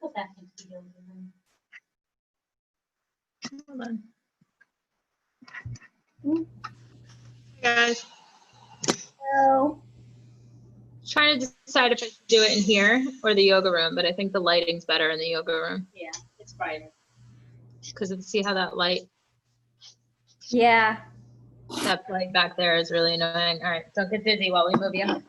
Put that into the other room. Hold on. Hey guys, So, trying to decide if I should do it in here or the yoga room, but I think the lighting's better in the yoga room yeah, it's brighter. because see how that light, Yeah. that light back there is really annoying. All right, don't get dizzy while we move you.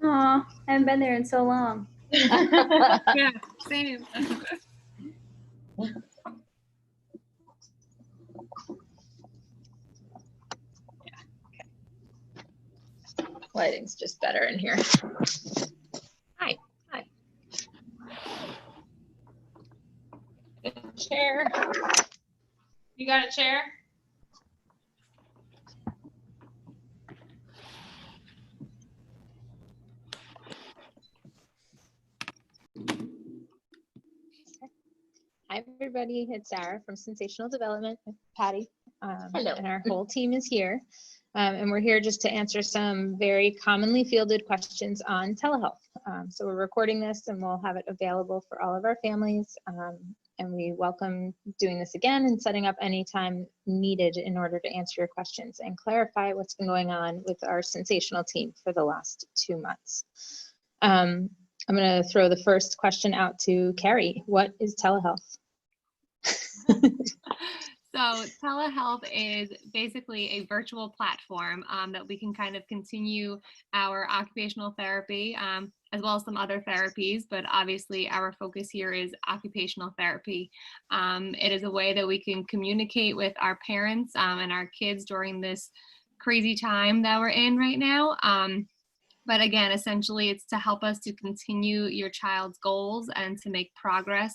Aw, I haven't been there in so long. Yeah, same. Lighting's just better in here. Hi, hi. Chair. You got a chair? Hi, everybody. It's Sarah from Sensational Development, Patty. Hello. And our whole team is here. And we're here just to answer some very commonly fielded questions on telehealth. So we're recording this and we'll have it available for all of our families. And we welcome doing this again and setting up any time needed in order to answer your questions and clarify what's been going on with our Sensational team for the last 2 months. I'm going to throw the first question out to Carrie. What is telehealth? So telehealth is basically a virtual platform that we can kind of continue our occupational therapy as well as some other therapies, but obviously our focus here is occupational therapy. It is a way that we can communicate with our parents and our kids during this crazy time that we're in right now. But again, essentially, it's to help us to continue your child's goals and to make progress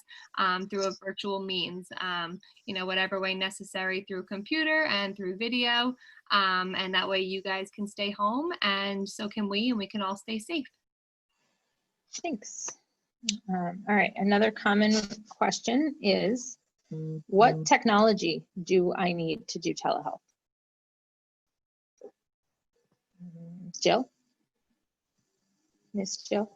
through a virtual means, you know, whatever way necessary through computer and through video. And that way you guys can stay home and so can we, and we can all stay safe. Thanks. All right, another common question is, what technology do I need to do telehealth? Jill? Miss Jill?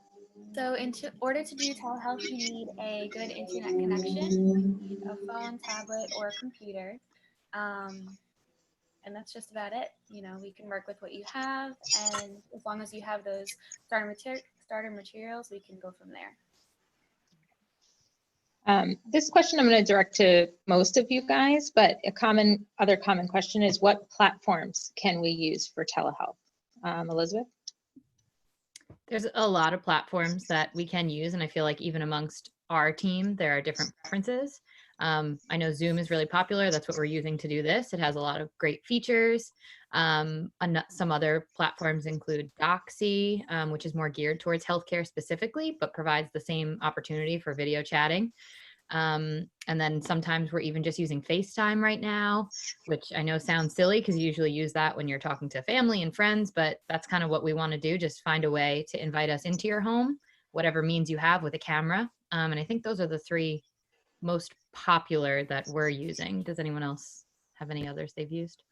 So in order to do telehealth, you need a good internet connection. You need a phone, tablet, or a computer. And that's just about it. You know, we can work with what you have, and as long as you have those starter materials, we can go from there. This question I'm going to direct to most of you guys, but other common question is, what platforms can we use for telehealth? Elizabeth? There's a lot of platforms that we can use, and I feel like even amongst our team, there are different preferences. I know Zoom is really popular. That's what we're using to do this. It has a lot of great features. Some other platforms include Doxy, which is more geared towards healthcare specifically, but provides the same opportunity for video chatting. And then sometimes we're even just using FaceTime right now, which I know sounds silly because you usually use that when you're talking to family and friends, but that's kind of what we want to do. Just find a way to invite us into your home, whatever means you have with a camera. And I think those are the 3 most popular that we're using. Does anyone else have any others they've used?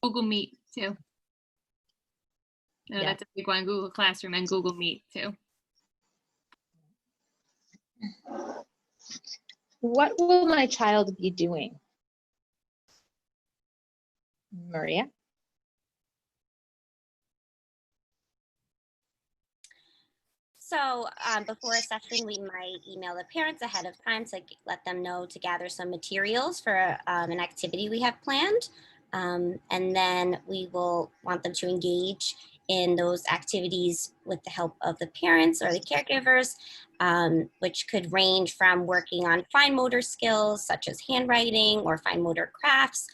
Google Meet too. No, Yeah. that's a big one. Google Classroom and Google Meet too. What will my child be doing? Maria? So before a session, we might email the parents ahead of time to let them know to gather some materials for an activity we have planned. And then we will want them to engage in those activities with the help of the parents or the caregivers, which could range from working on fine motor skills such as handwriting or fine motor crafts.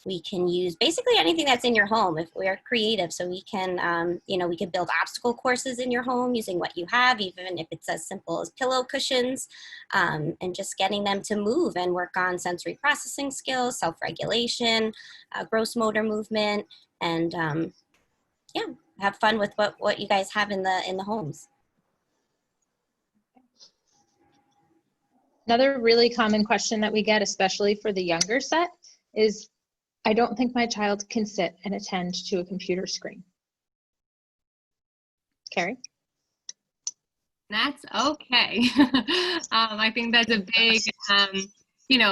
We can use basically anything that's in your home if we are creative. So we can, you know, we can build obstacle courses in your home using what you have, even if it's as simple as pillow cushions, and just getting them to move and work on sensory processing skills, self-regulation, gross motor movement, and yeah, have fun with what you guys have in the homes. Another really common question that we get, especially for the younger set, is, I don't think my child can sit and attend to a computer screen. Carrie? That's okay. I think that's a big,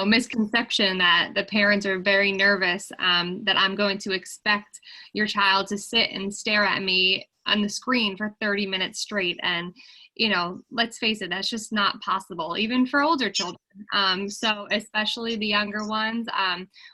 misconception that the parents are very nervous that I'm going to expect your child to sit and stare at me on the screen for 30 minutes straight. And, let's face it, that's just not possible, even for older children. So especially the younger ones,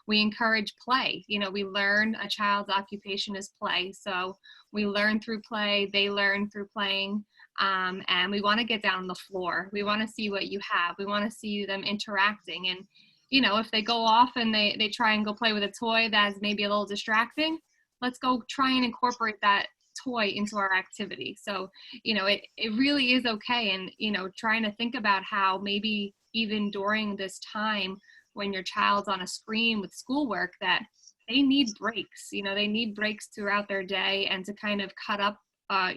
we encourage play. We learn a child's occupation is play. So we learn through play, they learn through playing. And we want to get down on the floor. We want to see what you have. We want to see them interacting. And, if they go off and they try and go play with a toy that's maybe a little distracting, let's go try and incorporate that toy into our activity. So, it really is okay. And, trying to think about how maybe even during this time when your child's on a screen with schoolwork, that they need breaks, they need breaks throughout their day and to kind of cut up a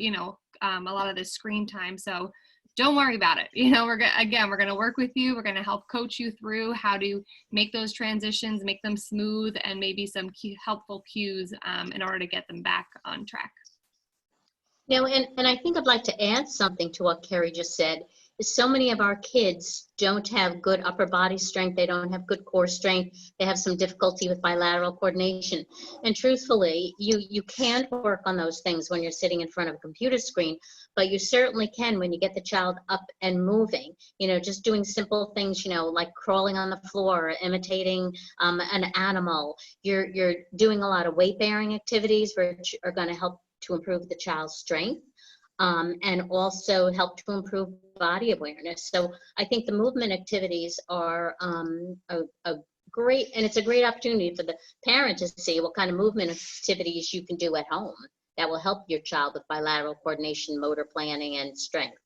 lot of this screen time. So don't worry about it. We're going to work with you. We're going to help coach you through how to make those transitions, make them smooth, and maybe some helpful cues in order to get them back on track. And I think I'd like to add something to what Carrie just said. Is so many of our kids don't have good upper body strength. They don't have good core strength. They have some difficulty with bilateral coordination. And truthfully, you can't work on those things when you're sitting in front of a computer screen, but you certainly can when you get the child up and moving. Just doing simple things, like crawling on the floor, or imitating an animal. You're doing a lot of weight-bearing activities which are going to help to improve the child's strength. And also help to improve body awareness. So I think the movement activities are a great, and it's a great opportunity for the parent to see what kind of movement activities you can do at home that will help your child with bilateral coordination, motor planning, and strength.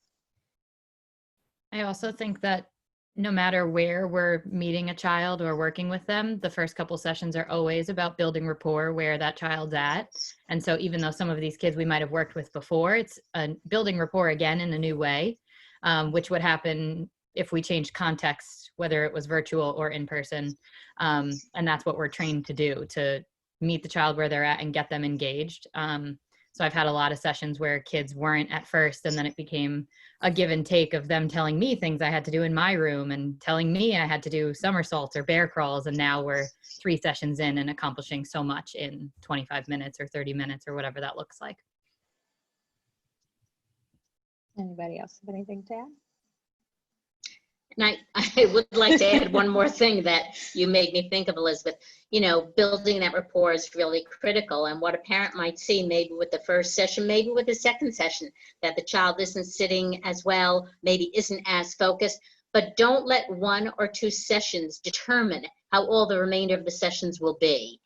I also think that no matter where we're meeting a child or working with them, the first couple sessions are always about building rapport where that child's at. And so even though some of these kids we might have worked with before, it's building rapport again in a new way, which would happen if we changed context, whether it was virtual or in person. And that's what we're trained to do, to meet the child where they're at and get them engaged. So I've had a lot of sessions where kids weren't at first, and then it became a give and take of them telling me things I had to do in my room and telling me I had to do somersaults or bear crawls. And now we're 3 sessions in and accomplishing so much in 25 minutes or 30 minutes or whatever that looks like. Anybody else have anything to add? And I would like to add one more thing that you made me think of, Elizabeth. Building that rapport is really critical. And what a parent might see maybe with the first session, maybe with the second session, that the child isn't sitting as well, maybe isn't as focused. But don't let 1 or 2 sessions determine how all the remainder of the sessions will be.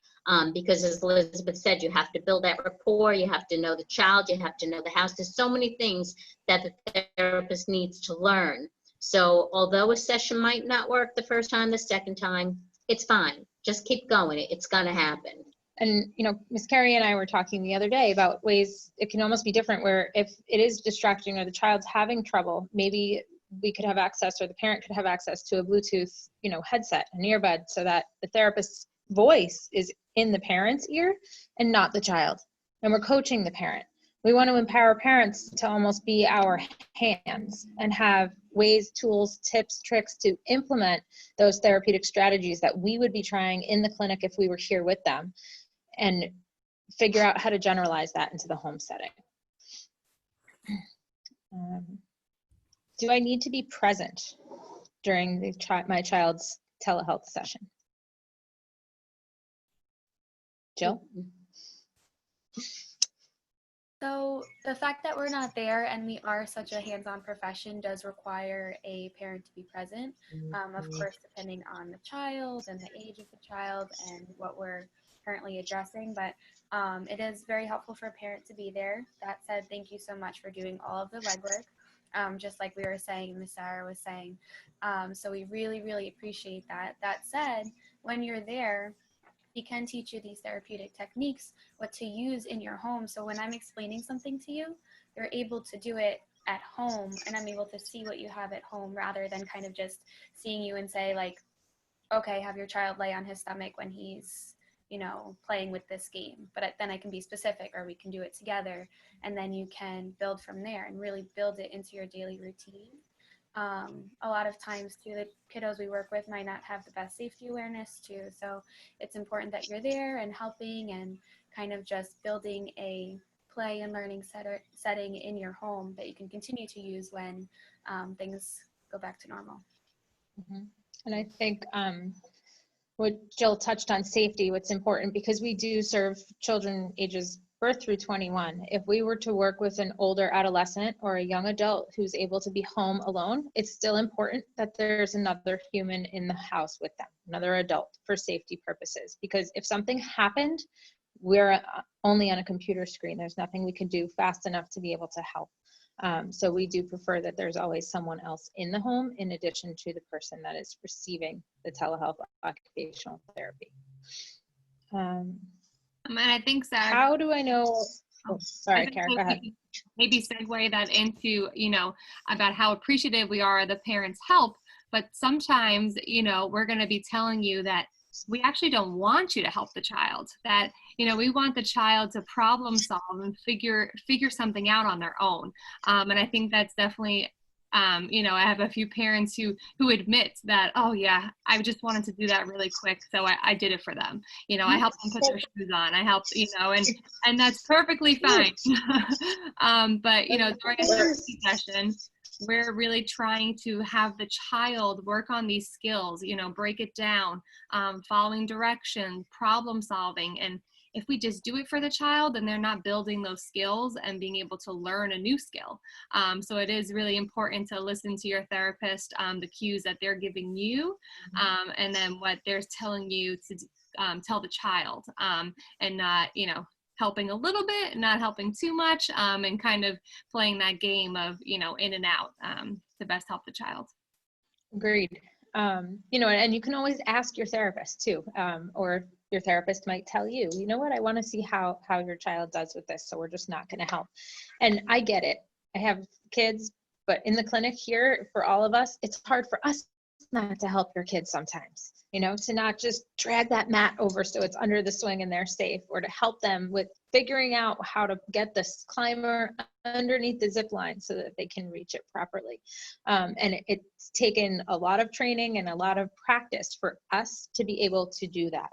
Because as Elizabeth said, you have to build that rapport, you have to know the child, you have to know the house. There's so many things that the therapist needs to learn. So although a session might not work the first time, the second time, it's fine. Just keep going. It's going to happen. And, Miss Carrie and I were talking the other day about ways it can almost be different, where if it is distracting or the child's having trouble, maybe we could have access, or the parent could have access to a Bluetooth, headset, an earbud, so that the therapist's voice is in the parent's ear and not the child. And we're coaching the parent. We want to empower parents to almost be our hands and have ways, tools, tips, tricks to implement those therapeutic strategies that we would be trying in the clinic if we were here with them, and figure out how to generalize that into the home setting. Do I need to be present during my child's telehealth session? Jill? So the fact that we're not there and we are such a hands-on profession does require a parent to be present. Of course, depending on the child and the age of the child and what we're currently addressing, but it is very helpful for a parent to be there. That said, thank you so much for doing all of the legwork, just like we were saying, Ms. Sarah was saying. So we really, really appreciate that. That said, when you're there, we can teach you these therapeutic techniques, what to use in your home. So when I'm explaining something to you, you're able to do it at home, and I'm able to see what you have at home rather than kind of just seeing you and say like, okay, have your child lay on his stomach when he's you know, playing with this game, but then I can be specific, or we can do it together. And then you can build from there and really build it into your daily routine. A lot of times too, the kiddos we work with might not have the best safety awareness too. So it's important that you're there and helping and kind of just building a play and learning setting in your home that you can continue to use when things go back to normal. Mm-hmm. And I think what Jill touched on, safety, what's important, because we do serve children ages birth through 21. If we were to work with an older adolescent or a young adult who's able to be home alone, it's still important that there's another human in the house with them, another adult, for safety purposes. Because if something happened, we're only on a computer screen. There's nothing we can do fast enough to be able to help. So we do prefer that there's always someone else in the home in addition to the person that is receiving the telehealth occupational therapy. And I think, Sarah, How do I know? Oh, sorry, Karen, go ahead. Maybe segue that into, you know, about how appreciative we are of the parents' help. But sometimes, you know, we're going to be telling you that we actually don't want you to help the child, that, you know, we want the child to problem solve and figure something out on their own. And I think that's definitely, you know, I have a few parents who admit that, oh yeah, I just wanted to do that really quick, so I did it for them. You know, I helped them put their shoes on. I helped, you know, and that's perfectly fine. But, you know, during a therapy session, we're really trying to have the child work on these skills, you know, break it down, following directions, problem solving. And if we just do it for the child, then they're not building those skills and being able to learn a new skill. So it is really important to listen to your therapist, the cues that they're giving you, and then what they're telling you to tell the child, and not, you know, helping a little bit, not helping too much, and kind of playing that game of, you know, in and out, to best help the child. Agreed. You know, and you can always ask your therapist too, or your therapist might tell you, you know what, I want to see how your child does with this, so we're just not going to help. And I get it. I have kids, but in the clinic here, for all of us, it's hard for us not to help your kids sometimes, you know, to not just drag that mat over so it's under the swing and they're safe, or to help them with figuring out how to get this climber underneath the zip line so that they can reach it properly. And it's taken a lot of training and a lot of practice for us to be able to do that.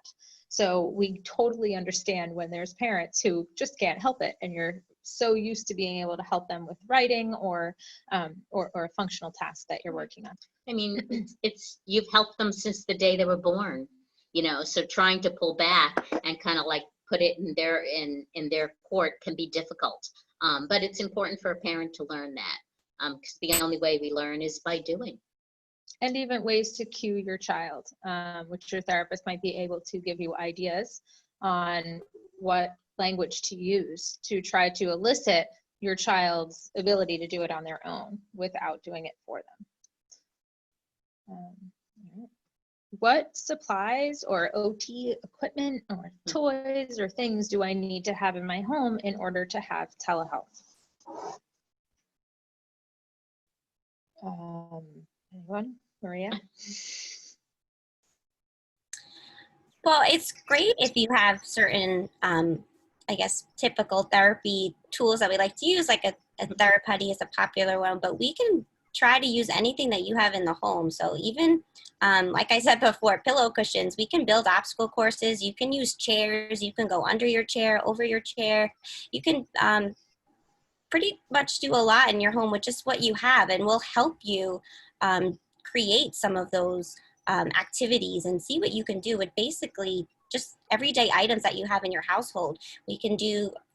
So we totally understand when there's parents who just can't help it, and you're so used to being able to help them with writing or a functional task that you're working on. I mean, it's you've helped them since the day they were born, you know, so trying to pull back and kind of like put it in their court can be difficult. But it's important for a parent to learn that, because the only way we learn is by doing. And even ways to cue your child, which your therapist might be able to give you ideas on what language to use to try to elicit your child's ability to do it on their own without doing it for them. What supplies or OT equipment or toys or things do I need to have in my home in order to have telehealth? Anyone? Maria? Well, it's great if you have certain, I guess, typical therapy tools that we like to use, like a TheraPutty is a popular one, but we can try to use anything that you have in the home. So even, like I said before, pillow cushions, we can build obstacle courses. You can use chairs. You can go under your chair, over your chair. You can pretty much do a lot in your home with just what you have, and we'll help you create some of those activities and see what you can do with basically just everyday items that you have in your household. We can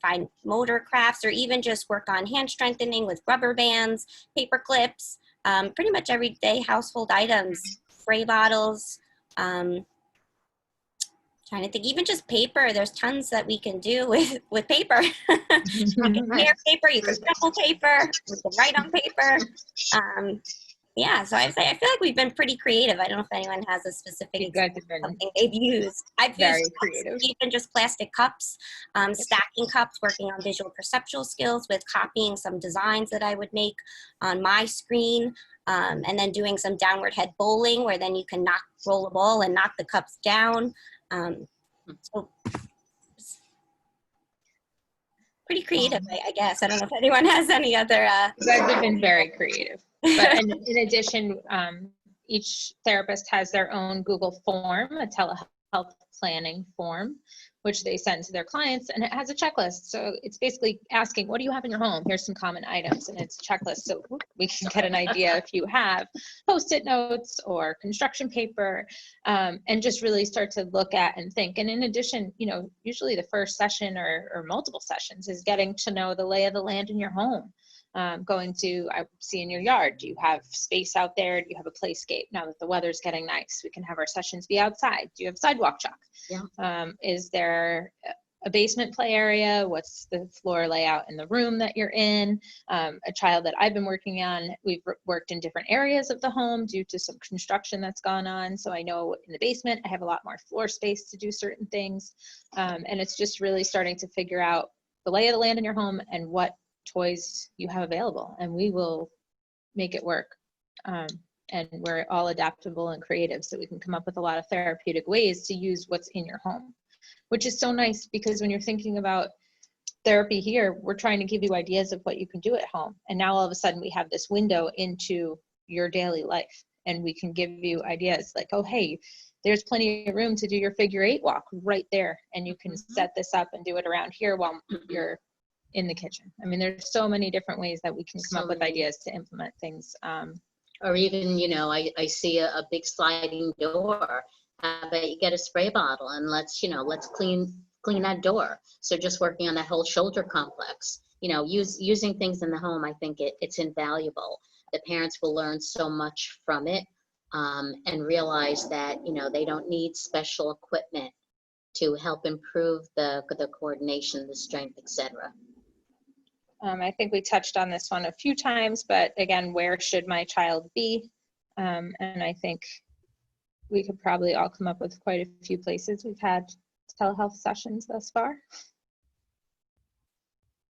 find motor crafts, or even just work on hand strengthening with rubber bands, paper clips, pretty much everyday household items, spray bottles, trying to think, even just paper. There's tons that we can do with paper. You can tear paper, you can crumple paper, you can write on paper. Yeah, so I feel like we've been pretty creative. I don't know if anyone has a specific example of something they've used. I've very used creative. Even just plastic cups, stacking cups, working on visual perceptual skills with copying some designs that I would make on my screen, and then doing some downward head bowling, where then you can roll a ball and knock the cups down. So pretty creative, I guess. I don't know if anyone has any other. You guys have been very creative. But in addition, each therapist has their own Google form, a telehealth planning form, which they send to their clients, and it has a checklist. So it's basically asking, what do you have in your home? Here's some common items, and it's a checklist. So we can get an idea if you have Post-it notes or construction paper, and just really start to look at and think. And in addition, you know, usually the first session or multiple sessions is getting to know the lay of the land in your home. Going to, I see in your yard, do you have space out there? Do you have a playscape? Now that the weather's getting nice, we can have our sessions be outside. Do you have sidewalk chalk? Yeah. Is there a basement play area? What's the floor layout in the room that you're in? A child that I've been working on, we've worked in different areas of the home due to some construction that's gone on. So I know in the basement, I have a lot more floor space to do certain things. And it's just really starting to figure out the lay of the land in your home and what toys you have available, and we will make it work. And we're all adaptable and creative, so we can come up with a lot of therapeutic ways to use what's in your home, which is so nice, because when you're thinking about therapy here, we're trying to give you ideas of what you can do at home. And now all of a sudden we have this window into your daily life, and we can give you ideas like, oh, hey, there's plenty of room to do your figure 8 walk right there. And you can set this up and do it around here while you're in the kitchen. I mean, there's so many different ways that we can come up with ideas to implement things. Or even, you know, I see a big sliding door. How about you get a spray bottle and let's clean that door. So just working on that whole shoulder complex, you know, using things in the home, I think it's invaluable. The parents will learn so much from it, and realize that, you know, they don't need special equipment to help improve the coordination, the strength, etc. I think we touched on this one a few times, but again, where should my child be? And I think we could probably all come up with quite a few places we've had telehealth sessions thus far.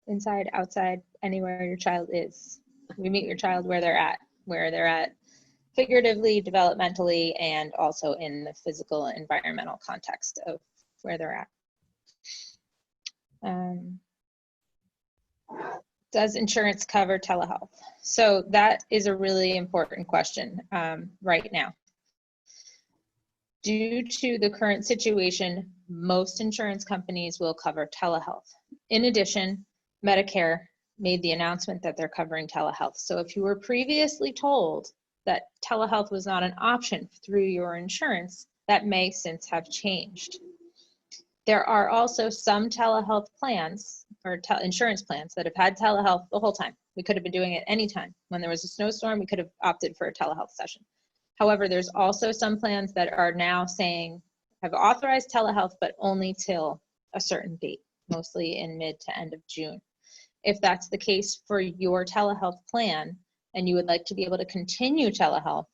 Inside, outside, anywhere your child is. We meet your child where they're at figuratively, developmentally, and also in the physical and environmental context of where they're at. Does insurance cover telehealth? So that is a really important question right now. Due to the current situation, most insurance companies will cover telehealth. In addition, Medicare made the announcement that they're covering telehealth. So if you were previously told that telehealth was not an option through your insurance, that may since have changed. There are also some telehealth plans or insurance plans that have had telehealth the whole time. We could have been doing it anytime. When there was a snowstorm, we could have opted for a telehealth session. However, there's also some plans that are now saying, have authorized telehealth, but only till a certain date, mostly in mid to end of June. If that's the case for your telehealth plan, and you would like to be able to continue telehealth,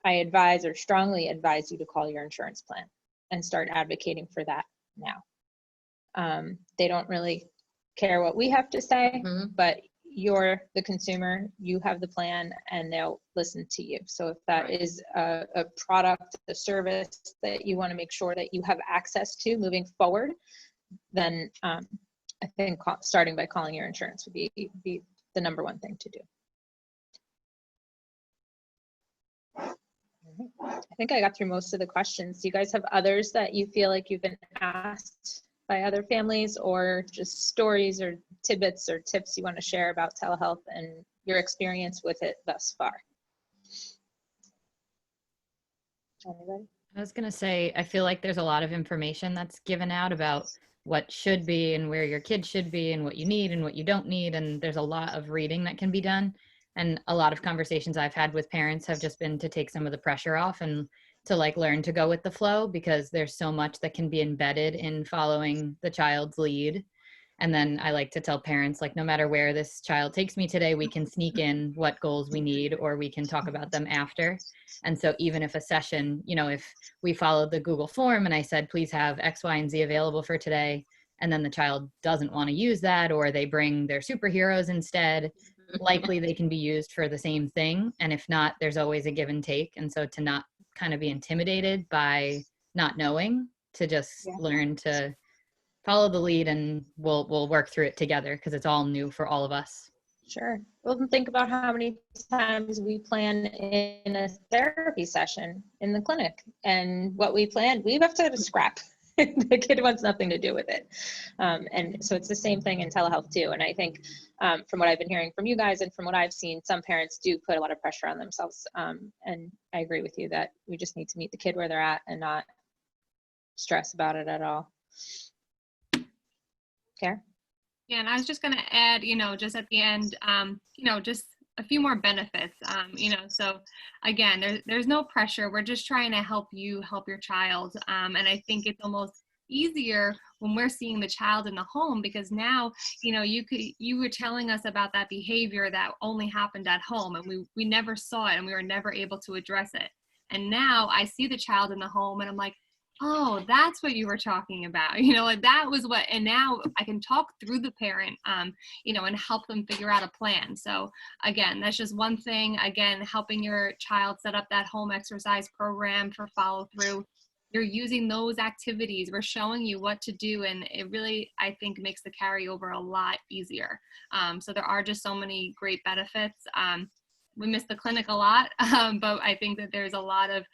I advise or strongly advise you to call your insurance plan and start advocating for that now. They don't really care what we have to say, but you're the consumer, you have the plan, and they'll listen to you. So if that is a product, a service that you want to make sure that you have access to moving forward, then I think starting by calling your insurance would be the number one thing to do. I think I got through most of the questions. Do you guys have others that you feel like you've been asked by other families, or just stories or tidbits or tips you want to share about telehealth and your experience with it thus far? Anybody? I was going to say, I feel like there's a lot of information that's given out about what should be and where your kid should be and what you need and what you don't need. And there's a lot of reading that can be done. And a lot of conversations I've had with parents have just been to take some of the pressure off and to like learn to go with the flow, because there's so much that can be embedded in following the child's lead. And then I like to tell parents, like, no matter where this child takes me today, we can sneak in what goals we need, or we can talk about them after. And so even if a session, you know, if we followed the Google form and I said, please have X, Y, and Z available for today, and then the child doesn't want to use that, or they bring their superheroes instead, likely they can be used for the same thing. And if not, there's always a give and take. And so to not kind of be intimidated by not knowing, to just Yeah. learn to follow the lead, and we'll work through it together because it's all new for all of us. Sure. Well, then think about how many times we plan in a therapy session in the clinic, and what we planned, we have to scrap. The kid wants nothing to do with it. And so it's the same thing in telehealth too. And I think from what I've been hearing from you guys and from what I've seen, some parents do put a lot of pressure on themselves. And I agree with you that we just need to meet the kid where they're at and not stress about it at all. Care? Yeah, and I was just going to add, just at the end, just a few more benefits, so again, there's no pressure. We're just trying to help you help your child. And I think it's almost easier when we're seeing the child in the home, because now, you were telling us about that behavior that only happened at home, and we never saw it, and we were never able to address it. And now I see the child in the home, and I'm like, oh, that's what you were talking about. Like that was what, and now I can talk through the parent, and help them figure out a plan. So again, that's just one thing. Again, helping your child set up that home exercise program for follow through. You're using those activities. We're showing you what to do. And it really, I think, makes the carryover a lot easier. So there are just so many great benefits. We miss the clinic a lot, but I think that there's a lot of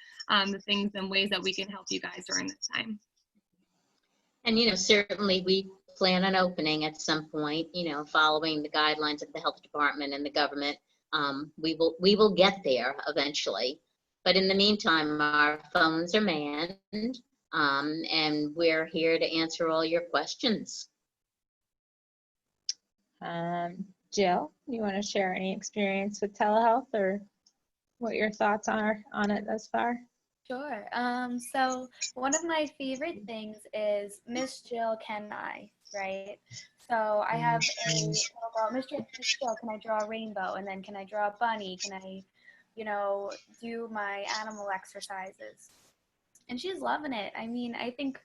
the things and ways that we can help you guys during this time. And, certainly we plan on opening at some point, following the guidelines of the health department and the government. We will get there eventually. But in the meantime, our phones are manned, and we're here to answer all your questions. Jill, you want to share any experience with telehealth or what your thoughts are on it thus far? Sure. So one of my favorite things is Miss Jill, can I, right? So I have a little girl, Miss Jill, can I draw a rainbow? And then can I draw a bunny? Can I, do my animal exercises? And she's loving it. I mean, I think,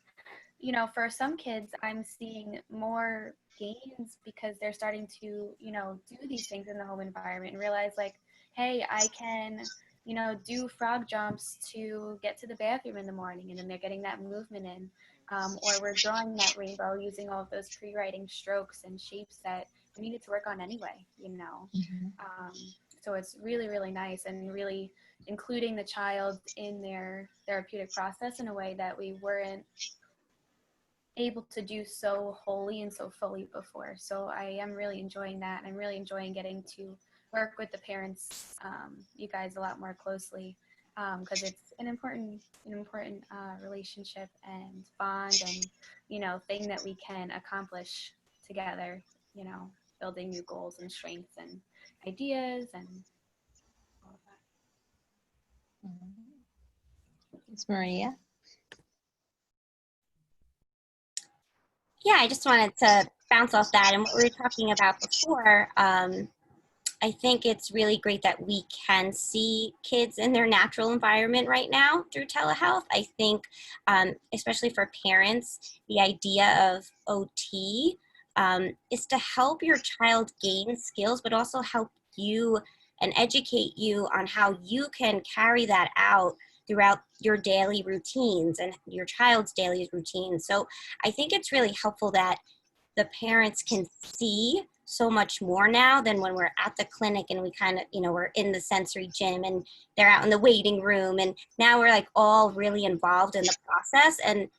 for some kids, I'm seeing more gains because they're starting to, do these things in the home environment and realize like, hey, I can, do frog jumps to get to the bathroom in the morning, and then they're getting that movement in. Or we're drawing that rainbow using all of those pre-writing strokes and shapes that we needed to work on anyway, So it's really, really nice, and really including the child in their therapeutic process in a way that we weren't able to do so wholly and so fully before. So I am really enjoying that. I'm really enjoying getting to work with the parents, you guys, a lot more closely, because it's an important relationship and bond and, thing that we can accomplish together, building new goals and strengths and ideas and all of that. It's Maria. Yeah, I just wanted to bounce off that and what we were talking about before. I think it's really great that we can see kids in their natural environment right now through telehealth. I think, especially for parents, the idea of OT is to help your child gain skills, but also help you and educate you on how you can carry that out throughout your daily routines and your child's daily routines. So I think it's really helpful that the parents can see so much more now than when we're at the clinic and we kind of, we're in the sensory gym and they're out in the waiting room. And now we're like all really involved in the process. And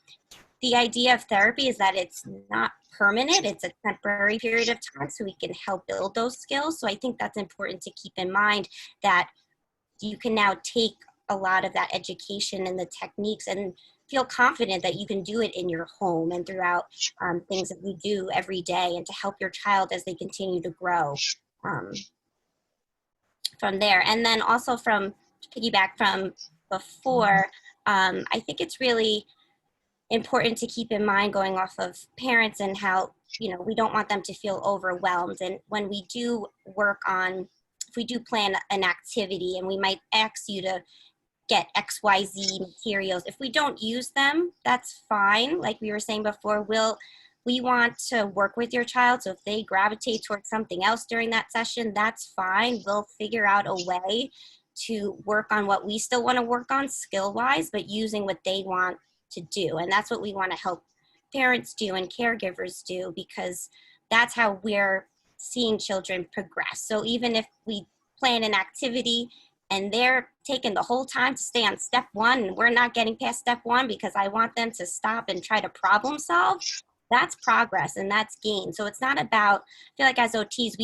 the idea of therapy is that it's not permanent. It's a temporary period of time so we can help build those skills. So I think that's important to keep in mind, that you can now take a lot of that education and the techniques and feel confident that you can do it in your home and throughout things that we do every day, and to help your child as they continue to grow from there. And then also to piggyback from before, I think it's really important to keep in mind, going off of parents and how, we don't want them to feel overwhelmed. And when we do if we do plan an activity and we might ask you to get XYZ materials, if we don't use them, that's fine. Like we were saying before, we want to work with your child. So if they gravitate towards something else during that session, that's fine. We'll figure out a way to work on what we still want to work on skill-wise, but using what they want to do. And that's what we want to help parents do and caregivers do, because that's how we're seeing children progress. So even if we plan an activity and they're taking the whole time to stay on step one, and we're not getting past step one because I want them to stop and try to problem solve, that's progress and that's gain. So it's not about, I feel like as OTs,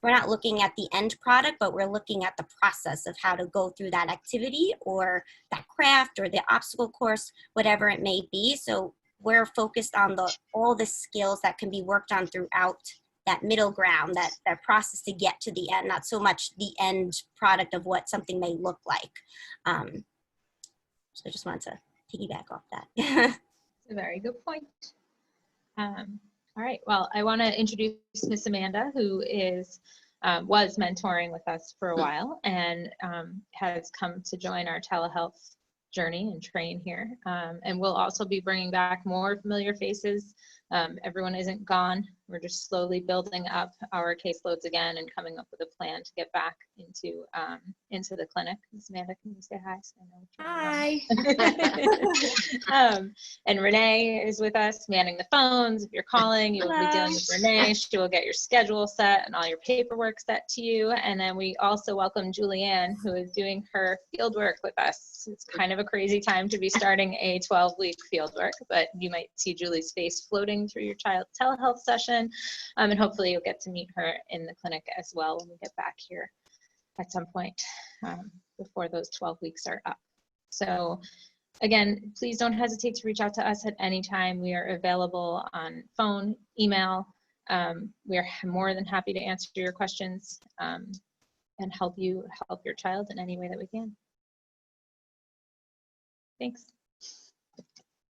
we're not looking at the end product, but we're looking at the process of how to go through that activity or that craft or the obstacle course, whatever it may be. So we're focused on all the skills that can be worked on throughout that middle ground, that process to get to the end, not so much the end product of what something may look like. So I just wanted to piggyback off that. It's a very good point. All right, well, I want to introduce Miss Amanda, who was mentoring with us for a while and has come to join our telehealth journey and train here. And we'll also be bringing back more familiar faces. Everyone isn't gone. We're just slowly building up our caseloads again and coming up with a plan to get back into the clinic. Ms. Amanda, can you say hi? So I know Hi. And Renee is with us, manning the phones. If you're calling, you will be dealing with Renee. She will get your schedule set and all your paperwork set to you. And then we also welcome Julianne, who is doing her field work with us. It's kind of a crazy time to be starting a 12-week field work, but you might see Julie's face floating through your child's telehealth session. And hopefully you'll get to meet her in the clinic as well when we get back here at some point before those 12 weeks are up. So again, please don't hesitate to reach out to us at any time. We are available on phone, email. We are more than happy to answer your questions and help your child in any way that we can. Thanks.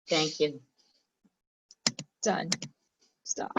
Thank you. Done. Stop.